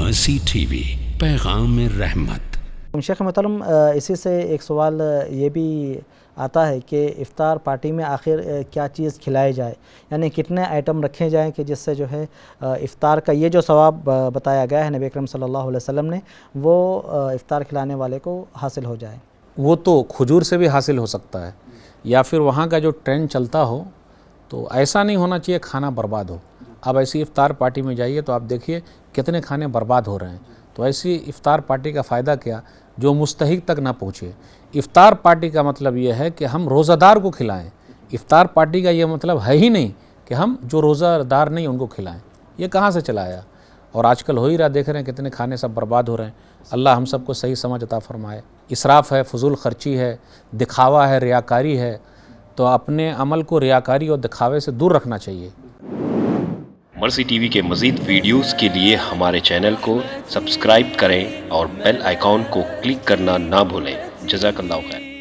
مرسی T V, پیغام رحمت۔ شیخ محترم، اسی سے ایک سوال یہ بھی آتا ہے کہ افطار پارٹی میں آخر کیا چیز کھلائی جائے، یعنی کتنے آئٹم رکھے جائیں کہ جس سے جو ہے افطار کا یہ جو ثواب بتایا گیا ہے نبی اکرم صلی اللہ علیہ وسلم نے، وہ افطار کھلانے والے کو حاصل ہو جائے۔ وہ تو کھجور سے بھی حاصل ہو سکتا ہے، یا پھر وہاں کا جو ٹرینڈ چلتا ہو، تو ایسا نہیں ہونا چاہیے کھانا برباد ہو۔ اب ایسی افطار پارٹی میں جائیے تو آپ دیکھیے کتنے کھانے برباد ہو رہے ہیں، تو ایسی افطار پارٹی کا فائدہ کیا جو مستحق تک نہ پہنچے۔ افطار پارٹی کا مطلب یہ ہے کہ ہم روزہ دار کو کھلائیں، افطار پارٹی کا یہ مطلب ہے ہی نہیں کہ ہم جو روزہ دار نہیں ان کو کھلائیں۔ یہ کہاں سے چلا آیا؟ اور آج کل ہو ہی رہا، دیکھ رہے ہیں کتنے کھانے سب برباد ہو رہے ہیں۔ اللہ ہم سب کو صحیح سمجھ عطا فرمائے۔ اسراف ہے، فضول خرچی ہے، دکھاوا ہے، ریاکاری ہے، تو اپنے عمل کو ریاکاری اور دکھاوے سے دور رکھنا چاہیے۔ مرسی ٹی وی کے مزید ویڈیوز کے لیے ہمارے چینل کو سبسکرائب کریں اور بیل آئیکن کو کلک کرنا نہ بھولیں۔ جزاک اللہ خیر۔